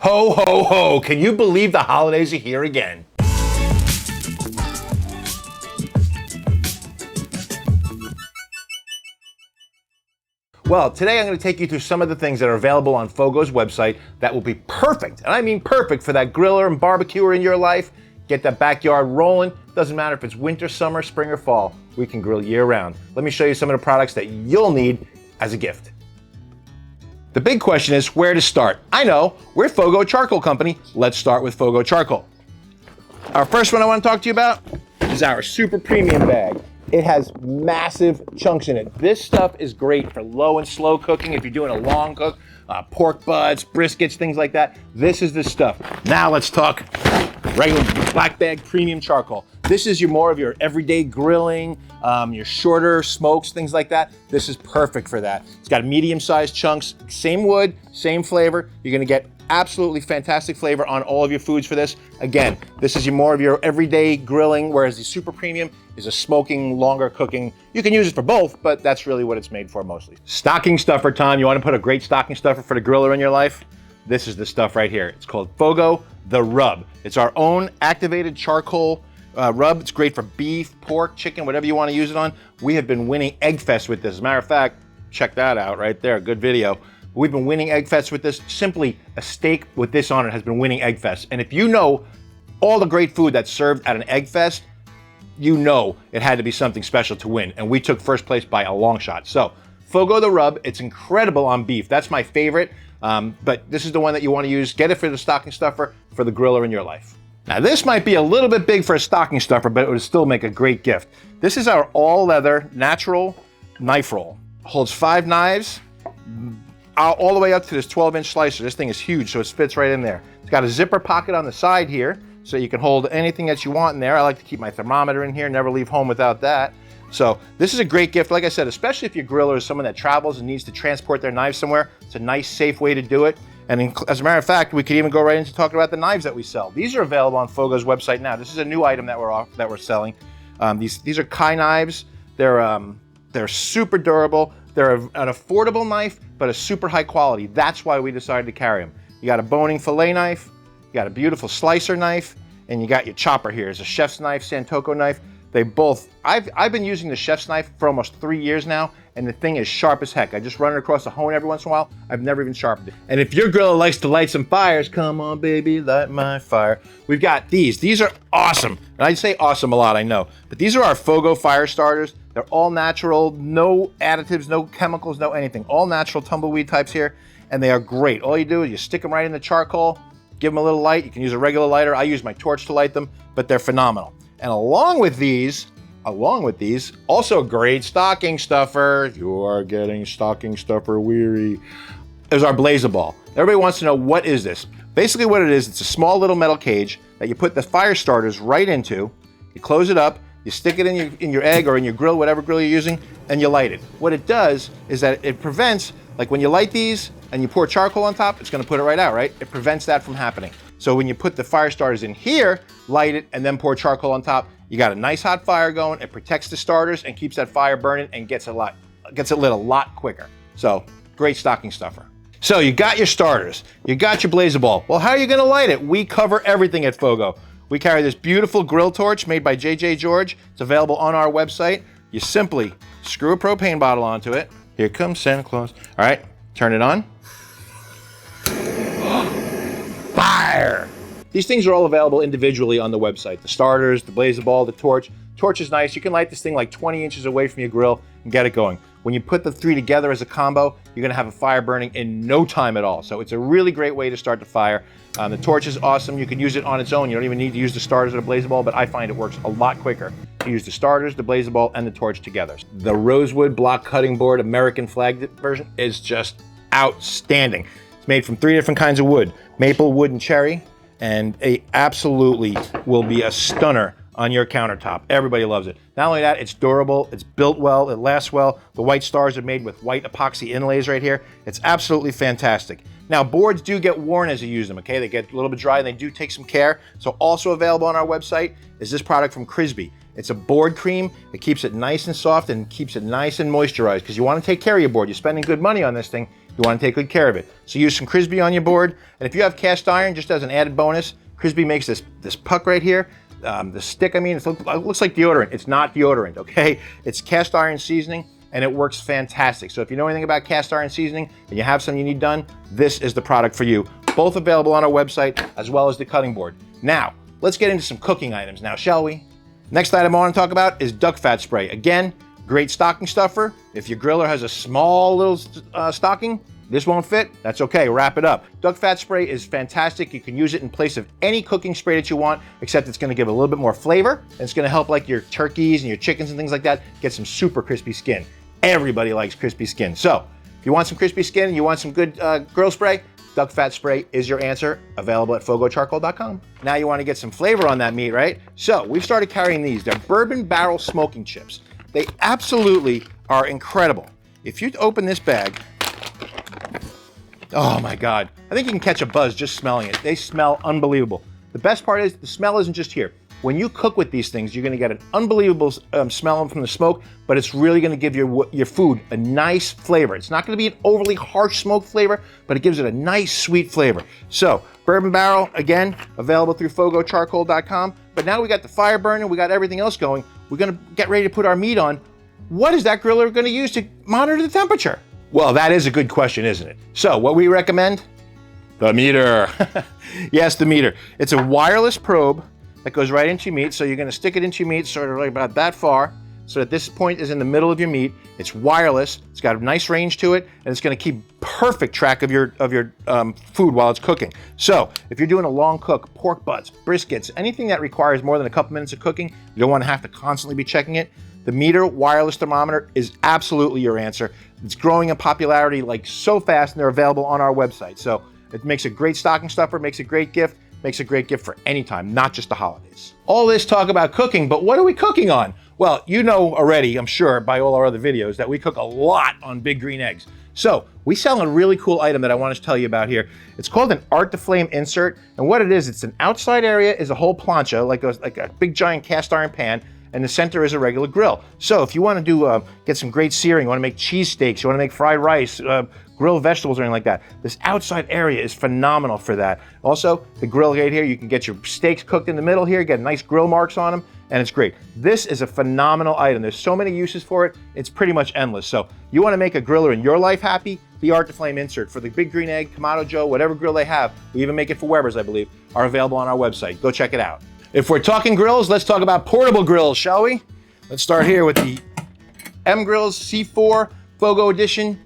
Ho, ho, ho. Can you believe the holidays are here again? Well, today I'm going to take you through some of the things that are available on FOGO's website that will be perfect, and I mean perfect, for that griller and barbecuer in your life. Get that backyard rolling. Doesn't matter if it's winter, summer, spring, or fall. We can grill year-round. Let me show you some of the products that you'll need as a gift. The big question is where to start. I know, we're FOGO Charcoal Company. Let's start with FOGO Charcoal. Our first one I want to talk to you about is our super premium bag. It has massive chunks in it. This stuff is great for low and slow cooking. If you're doing a long cook, pork butts, briskets, things like that. This is the stuff. Now let's talk regular black bag premium charcoal. This is more of your everyday grilling, your shorter smokes, things like that. This is perfect for that. It's got medium-sized chunks, same wood, same flavor. You're gonna get absolutely fantastic flavor on all of your foods for this. Again, this is more of your everyday grilling, whereas the super premium is a smoking, longer cooking. You can use it for both, but that's really what it's made for mostly. Stocking stuffer time. You want to put a great stocking stuffer for the griller in your life? This is the stuff right here. It's called FOGO The Rub. It's our own activated charcoal rub. It's great for beef, pork, chicken, whatever you want to use it on. We have been winning Egg Fest with this. As a matter of fact, check that out right there. Good video. We've been winning Egg Fest with this. Simply a steak with this on it has been winning Egg Fest. And if you know all the great food that's served at an Egg Fest, you know it had to be something special to win. And we took first place by a long shot. So FOGO The Rub, it's incredible on beef. That's my favorite. But this is the one that you want to use. Get it for the stocking stuffer for the griller in your life. Now this might be a little bit big for a stocking stuffer, but it would still make a great gift. This is our all leather natural knife roll. Holds 5 knives, all the way up to this 12-inch slicer. This thing is huge, so it fits right in there. It's got a zipper pocket on the side here, so you can hold anything that you want in there. I like to keep my thermometer in here, never leave home without that. So this is a great gift, like I said, especially if your griller is someone that travels and needs to transport their knives somewhere. It's a nice, safe way to do it. And as a matter of fact, we could even go right into talking about the knives that we sell. These are available on FOGO's website now. This is a new item that we're selling. These are Kai knives. They're super durable. They're an affordable knife, but a super high quality. That's why we decided to carry them. You got a boning fillet knife, you got a beautiful slicer knife, and you got your chopper here. It's a chef's knife, Santoku knife. They both, I've been using the chef's knife for almost 3 years now, and the thing is sharp as heck. I just run it across the hone every once in a while. I've never even sharpened it. And if your griller likes to light some fires, come on baby, light my fire. We've got these. These are awesome. And I say awesome a lot, I know. But these are our FOGO fire starters. They're all natural, no additives, no chemicals, no anything. All natural tumbleweed types here, and they are great. All you do is you stick them right in the charcoal, give them a little light. You can use a regular lighter. I use my torch to light them, but they're phenomenal. And along with these, also a great stocking stuffer. You are getting stocking stuffer weary. Is our Blazaball. Everybody wants to know, what is this? Basically what it is, it's a small little metal cage that you put the fire starters right into. You close it up, you stick it in your egg or in your grill, whatever grill you're using, and you light it. What it does is that it prevents, like when you light these and you pour charcoal on top, it's gonna put it right out, right? It prevents that from happening. So when you put the fire starters in here, light it, and then pour charcoal on top, you got a nice hot fire going. It protects the starters and keeps that fire burning and gets it lit a lot quicker. So great stocking stuffer. So you got your starters, you got your Blazaball. Well, how are you gonna light it? We cover everything at FOGO. We carry this beautiful grill torch made by JJGeorge. It's available on our website. You simply screw a propane bottle onto it. Here comes Santa Claus. All right, turn it on. Fire! These things are all available individually on the website. The starters, the Blazaball, the torch. Torch is nice. You can light this thing like 20 inches away from your grill and get it going. When you put the 3 together as a combo, you're gonna have a fire burning in no time at all. So it's a really great way to start the fire. The torch is awesome. You can use it on its own. You don't even need to use the starters or the Blazaball, but I find it works a lot quicker to use the starters, the Blazaball, and the torch together. The Rosewood block cutting board American flag version is just outstanding. It's made from 3 different kinds of wood, maple, wood, and cherry, and it absolutely will be a stunner on your countertop. Everybody loves it. Not only that, it's durable, it's built well, it lasts well. The white stars are made with white epoxy inlays right here. It's absolutely fantastic. Now, boards do get worn as you use them, okay? They get a little bit dry and they do take some care. So also available on our website is this product from Crisbee. It's a board cream. It keeps it nice and soft and keeps it nice and moisturized because you want to take care of your board. You're spending good money on this thing. You want to take good care of it. So use some Crisbee on your board. And if you have cast iron, just as an added bonus, Crisbee makes this puck right here. The stick, I mean, it looks like deodorant. It's not deodorant, okay? It's cast iron seasoning, and it works fantastic. So if you know anything about cast iron seasoning and you have something you need done, this is the product for you. Both available on our website, as well as the cutting board. Now, let's get into some cooking items now, shall we? Next item I want to talk about is duck fat spray. Again, great stocking stuffer. If your griller has a small little stocking, this won't fit, that's okay, wrap it up. Duck fat spray is fantastic. You can use it in place of any cooking spray that you want, except it's gonna give a little bit more flavor, and it's gonna help like your turkeys and your chickens and things like that get some super crispy skin. Everybody likes crispy skin. So, if you want some crispy skin and you want some good grill spray, duck fat spray is your answer, available at FOGOCharcoal.com. Now you wanna get some flavor on that meat, right? So, we've started carrying these. They're bourbon barrel smoking chips. They absolutely are incredible. If you open this bag, oh my God. I think you can catch a buzz just smelling it. They smell unbelievable. The best part is the smell isn't just here. When you cook with these things, you're gonna get an unbelievable smell from the smoke, but it's really gonna give your food a nice flavor. It's not gonna be an overly harsh smoke flavor, but it gives it a nice sweet flavor. So, bourbon barrel, again, available through FOGOCharcoal.com. But now we got the fire burning, we got everything else going. We're gonna get ready to put our meat on. What is that griller gonna use to monitor the temperature? Well, that is a good question, isn't it? So, what we recommend? The meter. Yes, the meter. It's a wireless probe that goes right into your meat. So you're gonna stick it into your meat sort of like about that far, so that this point is in the middle of your meat. It's wireless, it's got a nice range to it, and it's gonna keep perfect track of your food while it's cooking. So, if you're doing a long cook, pork butts, briskets, anything that requires more than a couple minutes of cooking, you don't wanna have to constantly be checking it, the meter wireless thermometer is absolutely your answer. It's growing in popularity like so fast, and they're available on our website. So it makes a great stocking stuffer, makes a great gift, makes a great gift for any time, not just the holidays. All this talk about cooking, but what are we cooking on? Well, you know already, I'm sure, by all our other videos, that we cook a lot on Big Green Eggs. So we sell a really cool item that I want to tell you about here. It's called an Arteflame insert, and what it is, it's an outside area is a whole plancha, like a big giant cast iron pan, and the center is a regular grill. So if you want to do get some great searing, you want to make cheesesteaks, you want to make fried rice, grilled vegetables or anything like that, this outside area is phenomenal for that. Also, the grill right here, you can get your steaks cooked in the middle here, get nice grill marks on them, and it's great. This is a phenomenal item. There's so many uses for it, it's pretty much endless. So you want to make a griller in your life happy, the Arteflame insert for the Big Green Egg, Kamado Joe, whatever grill they have, we even make it for Weber's, I believe, are available on our website. Go check it out. If we're talking grills, let's talk about portable grills, shall we? Let's start here with the MGrills C4 FOGO Edition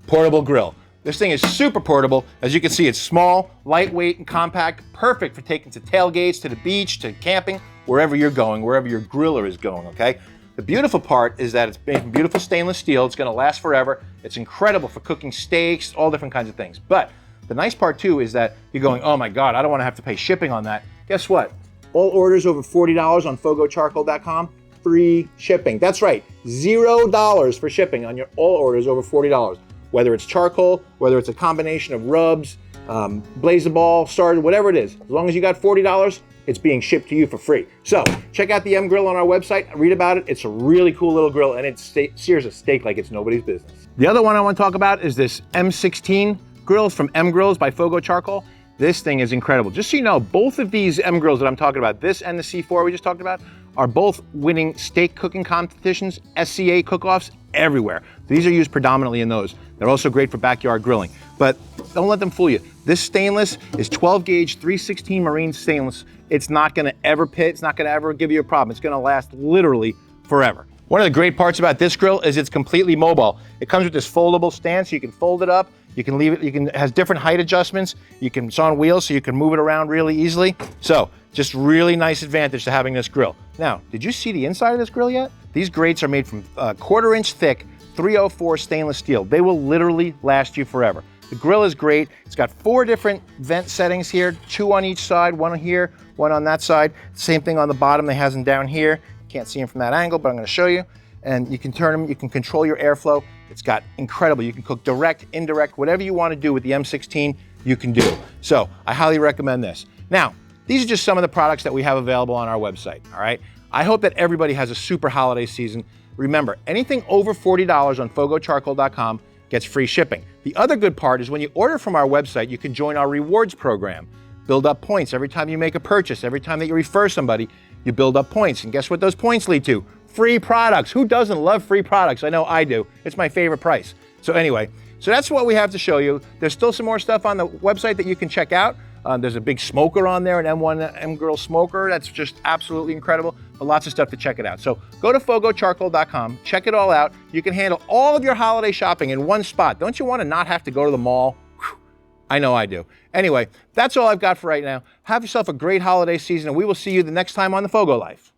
portable grill. This thing is super portable. As you can see, it's small, lightweight, and compact, perfect for taking to tailgates, to the beach, to camping, wherever you're going, wherever your griller is going, okay? The beautiful part is that it's made from beautiful stainless steel. It's gonna last forever. It's incredible for cooking steaks, all different kinds of things. But the nice part too is that you're going, oh my God, I don't wanna have to pay shipping on that. Guess what? All orders over $40 on FOGOCharcoal.com, free shipping. That's right, $0 for shipping on your all orders over $40. Whether it's charcoal, whether it's a combination of rubs, Blazaball, starter, whatever it is. As long as you got $40, it's being shipped to you for free. So check out the M Grill on our website, read about it. It's a really cool little grill, and it sears a steak like it's nobody's business. The other one I want to talk about is this M16 grill from MGrills by FOGO Charcoal. This thing is incredible. Just so you know, both of these MGrills that I'm talking about, this and the C4 we just talked about, are both winning steak cooking competitions, SCA cook-offs everywhere. These are used predominantly in those. They're also great for backyard grilling. But don't let them fool you. This stainless is 12 gauge 316 marine stainless. It's not gonna ever pit, it's not gonna ever give you a problem. It's gonna last literally forever. One of the great parts about this grill is it's completely mobile. It comes with this foldable stand, so you can fold it up, you can leave it, it has different height adjustments, it's on wheels, so you can move it around really easily. So, just really nice advantage to having this grill. Now, did you see the inside of this grill yet? These grates are made from 1/4 inch thick, 304 stainless steel. They will literally last you forever. The grill is great. It's got 4 different vent settings here, 2 on each side, 1 here, 1 on that side. Same thing on the bottom, they has them down here. Can't see them from that angle, but I'm gonna show you. And you can turn them, you can control your airflow. It's got incredible, you can cook direct, indirect, whatever you wanna do with the M16, you can do. So I highly recommend this. Now, these are just some of the products that we have available on our website, all right? I hope that everybody has a super holiday season. Remember, anything over $40 on FOGOCharcoal.com, gets free shipping. The other good part is when you order from our website, you can join our rewards program. Build up points every time you make a purchase. Every time that you refer somebody, you build up points. And guess what those points lead to? Free products. Who doesn't love free products? I know I do. It's my favorite price. So anyway, so that's what we have to show you. There's still some more stuff on the website that you can check out. There's a big smoker on there, an M1 MGrill smoker. That's just absolutely incredible, but lots of stuff to check it out. So go to FOGOCharcoal.com, check it all out. You can handle all of your holiday shopping in one spot. Don't you want to not have to go to the mall? Whew. I know I do. Anyway, that's all I've got for right now. Have yourself a great holiday season, and we will see you the next time on the FOGO Life.